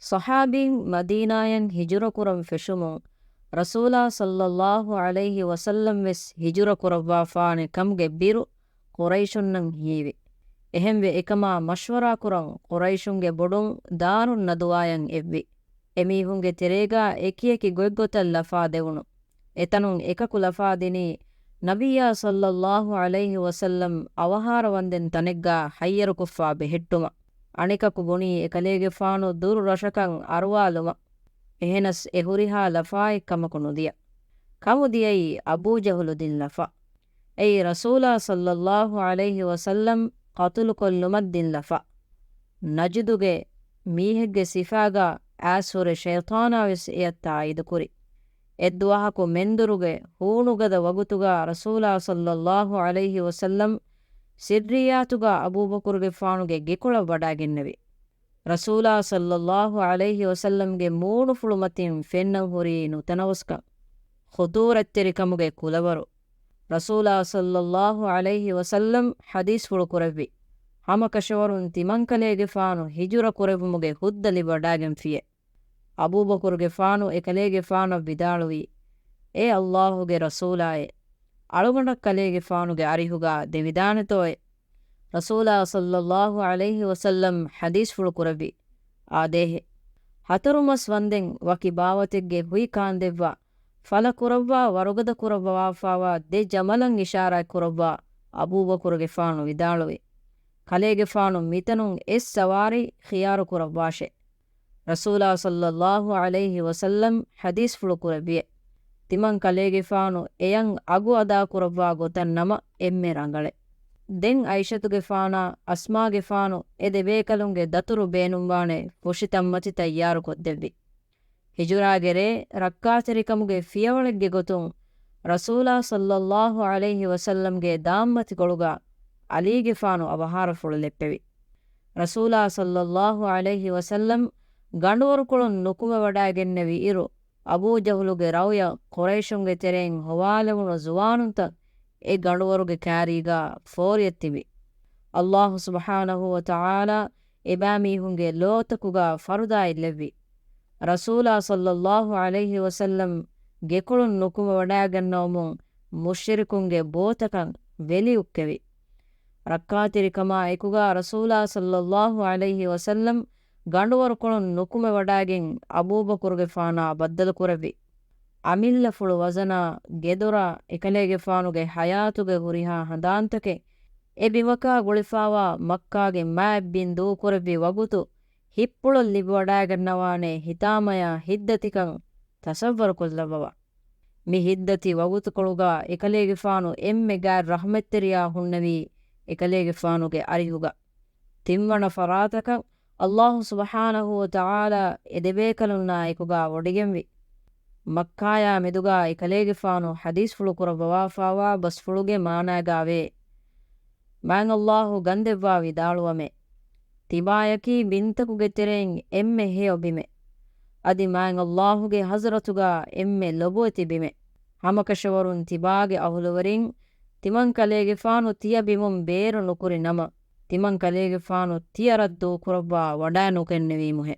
ಸಹಾಬಿನ್ ಮದೀನಾಯನ್ ಹಿಜುರ ಕುರಂ ಫೆಶುಮುಂ ರಸೂಲಾ ಸಲ್ಲಲ್ಲಾಹು ಅಲೈಹಿ ವಸಲ್ಲಂ ವೆಸ್ ಹಿಜುರ ಕುರವ್ವಾಫಾನೆ ಕಮ್ಗೆ ಬಿರು ಕುರೈಶುನ್ನಂ ಹೀವಿ. ಎಹೆಂವೆ ಎಕಮಾ ಮಶ್ವರಾ ಕುರಂ ಕುರೈಶುಂಗೆ ಬೊಡುಂ ದಾರುನ್ ನದುವಾಯಂ heavy. ಎಮೀಹುಂಗೆ ತೆರೇಗಾ ಎಕಿಯಕಿ ಗೊಯ್ಗೊತಲ್ ಲಫಾ ದೆವುಣು. ಎತನುಂ ಎಕಕು ಲಫಾ ದಿನಿ ನಬಿಯಾ ಸಲ್ಲಲ್ಲಾಹು ಅಲೈಹಿ ವಸಲ್ಲಂ ಅವಹಾರವಂದೆನ್ ತನೆಗ್ಗಾ ಹಯ್ಯರು ಕುಫ್ಫಾ ಬೆಹಿಟ್ಟುಮ. ಅಣಿಕಕು ಬುಣಿ ಎಕಲೇಗೆ ಫಾನು ದೂರು ರಶಕಂ ಅರುವಾಲುಮ. ಎಹೆನಸ್ ಎಹುರಿಹಾ ಲಫಾಯಿ ಕಮಕು ನುದಿಯ. ಕಮುದಿಯೈ ಅಬೂಜಹುಲು ದಿನ್ ಲಫಾ. ಎಯ್ ರಸೂಲಾ ಸಲ್ಲಲ್ಲಾಹು ಅಲೈಹಿ ವಸಲ್ಲಂ ಕತುಲು ಕೊಲ್ಲುಮದ್ ದಿನ್ ಲಫಾ. ನಜುದುಗೆ ಮೀಹೆಗ್ಗೆ ಸಿಫಾಗ ಆಸುರೆ ಶೈತಾನಾವಿಸ್ ಎಯತ್ತಾ ಇದು ಕುರಿ. ಎದ್ದುವಹಕು ಮೆಂದುರುಗೆ ಹೂಣುಗದ ವಗುತುಗ ರಸೂಲಾ ಸಲ್ಲಲ್ಲಾಹು ಅಲೈಹಿ ವಸಲ್ಲಂ ಸಿರ್ರಿಯಾತುಗ ಅಬೂಬಕುರ್ಗೆ ಫಾನುಗೆ ಗಿಕುಳ ಬಡಾಗಿನ್ನವಿ. ರಸೂಲಾ ಸಲ್ಲಲ್ಲಾಹು ಅಲೈಹಿ ವಸಲ್ಲಂಗೆ ಮೂಣು ಫುಳುಮತಿನ್ ಫೆನ್ನಂ ಹುರಿ ನುತನವಸ್ಕ ಖುದೂರತ್ತೆರಿ ಕಮುಗೆ ಕುಲವರು. ರಸೂಲಾ ಸಲ್ಲಲ್ಲಾಹು ಅಲೈಹಿ ವಸಲ್ಲಂ ಹದೀಸ್ ಫುಳು ಕುರವ್ವಿ. ಹಮಕಶವರುನ್ ತಿಮಂಕಲೇಗೆ ಫಾನು ಹಿಜುರ ಕುರೆವುಮುಗೆ ಹುದ್ದಲಿ ಬಡಾಗೆಂ ಫಿಯೆ. ಅಬೂಬಕುರ್ಗೆ ಫಾನು ಎಕಲೇಗೆ ಫಾನು ಬಿದಾಳುವಿ. ಏ ಅಲ್ಲಾಹುಗೆ ರಸೂಲಾಯೆ ಅಳುಗಂಡ ಕಲೇಗೆ ಫಾನುಗೆ ಅರಿಹುಗ ದೆವಿದಾನತೋಯೆ. ರಸೂಲಾ ಸಲ್ಲಲ್ಲಾಹು ಅಲೈಹಿ ವಸಲ್ಲಂ ಹದೀಸ್ ಫುಳು ಕುರವಿ. ಆ ದೇಹೆ ಹತರುಮಸ್ ವಂದೆಂ ವಕಿ ಬಾವತೆಗ್ಗೆ ಹುಯಿ ಕಾಂದೆವ್ವ ಫಲ ಕುರವ್ವ ವರುಗದ ಕುರವ್ವ ವಾಫಾವ ದೆ ಜಮಲಂ ಇಶಾರಾಯ್ ಕುರವ್ವ ಅಬೂಬಕುರ್ಗೆ ಫಾನು ವಿದಾಳುವೆ. ಕಲೇಗೆ ಫಾನು ಮಿತನುಂ ಎಸ್ ಸವಾರಿ ಖಿಯಾರು ಕುರವ್ವಾಶೆ. ರಸೂಲಾ ಸಲ್ಲಲ್ಲಾಹು ಅಲೈಹಿ ವಸಲ್ಲಂ ಹದೀಸ್ ಫುಳು ಕುರವಿಯೆ. ತಿಮಂ ಕಲೇಗೆ ಫಾನು ಎಯಂ ಅಗು ಅದಾ ಕುರವ್ವಾ ಗೊತನ್ ನಮ ಎಮ್ಮೆ ರಂಗಳೆ. ದೆನ್ ಐಷತುಗೆ ಫಾನಾ ಅಸ್ಮಾಗೆ ಫಾನು ಎದೆ ಬೇಕಲುಂಗೆ ದತುರು ಬೇನುಂಬಾಣೆ ಪುಷಿತಮ್ಮತಿ ತಯ್ಯಾರು ಕೊದ್ದೆವ್ವಿ. ಹಿಜುರಾಗೆರೆ ರಕ್ಕಾಚರಿಕಮುಗೆ ಫಿಯವಳೆಗ್ಗೆ ಗೊತುಂ ರಸೂಲಾ ಸಲ್ಲಲ್ಲಾಹು ಅಲೈಹಿ ವಸಲ್ಲಂಗೆ ದಾಮ್ಮತಿಗೊಳುಗ ಅಲೀಗೆ ಫಾನು ಅವಹಾರ ಫುಳು ಲೆಪ್ಪೆವಿ. ರಸೂಲಾ ಸಲ್ಲಲ್ಲಾಹು ಅಲೈಹಿ ವಸಲ್ಲಂ ಗಂಡುವರುಕುಳುನ್ ನುಕುಮ ವಡಾಗೆನ್ನೆವಿ ಇರು ಅಬೂಜಹುಲುಗೆ ರೌಯ ಕುರೈಶುಂಗೆ ತೆರೆಂ ಹೊವಾಲೆವುಣ ಜುವಾನುಂತ ಎ ಗಂಡುವರುಗೆ ಕ್ಯಾರೀಗ ಫೋರಿಯತ್ತಿವಿ. ಅಲ್ಲಾಹು ಸುಬ್ಹಾನಹು ವ ತಆಲಾ ಎಬಾಮೀಹುಂಗೆ ಲೋತಕುಗ ಫರುದಾ ಇಲ್ಲೆವ್ವಿ. ರಸೂಲಾ ಸಲ್ಲಲ್ಲಾಹು ಅಲೈಹಿ ವಸಲ್ಲಂ ಗೆಕುಳುನ್ ನುಕುಮ ವಡಾಗೆನ್ನೋಮುಂ ಮುಶ್ರಿಕುಂಗೆ ಬೋತಕಂ ವೆಲಿ ಉಕ್ಕೆವಿ. ರಕ್ಕಾತಿರಿಕಮ ಎಕುಗ ರಸೂಲಾ ಸಲ್ಲಲ್ಲಾಹು ಅಲೈಹಿ ವಸಲ್ಲಂ ಗಂಡುವರುಕುಳುನ್ ನುಕುಮ ವಡಾಗೆಂ ಅಬೂಬಕುರ್ಗೆ ಫಾನಾ ಬದ್ದಲು ಕುರವಿ. ಅಮಿಲ್ಲ ಫುಳು ವಜನ ಗೆದೊರ ಎಕಲೇಗೆ ಫಾನುಗೆ ಹಯಾತುಗೆ ಹುರಿಹಾ ಹಂದಾಂತಕೆ ಎ ಬಿಮಕಾ ಗುಳಿಫಾವ ಮಕ್ಕಾಗೆ ಮ್ಯಾಬ್ಬಿನ್ ದೂ ಕುರವಿ ವಗುತು ಹಿಪ್ಪುಳು ಲಿಬ್ ವಡಾಗೆನ್ನವಾನೆ ಹಿತಾಮಯ ಹಿದ್ದತಿಕಂ ತಸವ್ವರು ಕೊಲ್ಲವವ. ಮಿ ಹಿದ್ದತಿ ವಗುತುಕೊಳುಗ ಎಕಲೇಗೆ ಫಾನು ಎಮ್ಮೆ ಗಾರ್ ರಹಮೆತ್ತೆರಿಯಾ ಹುಣ್ಣವಿ ಎಕಲೇಗೆ ಫಾನುಗೆ ಅರಿಹುಗ. ತಿಮ್ಮಣ ಫರಾತಕಂ ಅಲ್ಲಾಹು ಸುಬ್ಹಾನಹು ವ ತಆಲಾ ಎದೆಬೇಕಲುನ್ನ ಎಕುಗ ಒಡಿಗೆಂವಿ. ಮಕ್ಕಾಯ ಮೆದುಗ ಎಕಲೇಗೆ ಫಾನು ಹದೀಸ್ ಫುಳು ಕುರವ್ವಾಫಾವಾ ಬಸ್ ಫುಳುಗೆ ಮಾನಾಗಾವೆ. ಮ್ಯಾಂಗ್ ಅಲ್ಲಾಹು ಗಂದೆವ್ವಾ ವಿದಾಳುವಮೆ. ತಿಬಾಯಕಿ ಬಿಂತಕುಗೆ ತೆರೆಂ ಎಮ್ಮೆ ಹೇ ಒಬಿಮೆ. ಅದಿ ಮ್ಯಾಂಗ್ ಅಲ್ಲಾಹುಗೆ ಹಜರತುಗ ಎಮ್ಮೆ ಲೊಬುವೆ ತಿಬಿಮೆ. ಹಮಕಶವರುನ್ ತಿಬಾಗೆ ಅಹುಲುವರಿಂ ತಿಮಂ ಕಲೇಗೆ ಫಾನು ತಿಯ ಬಿಮುಂ ಬೇರು ನುಕುರಿ ನಮ ತಿಮಂ ಕಲೇಗೆ ಫಾನು ತಿಯರದ್ದು ಕುರವ್ವಾ ವಡಾ ನುಕೆನ್ನೆವಿ ಮುಹೆ.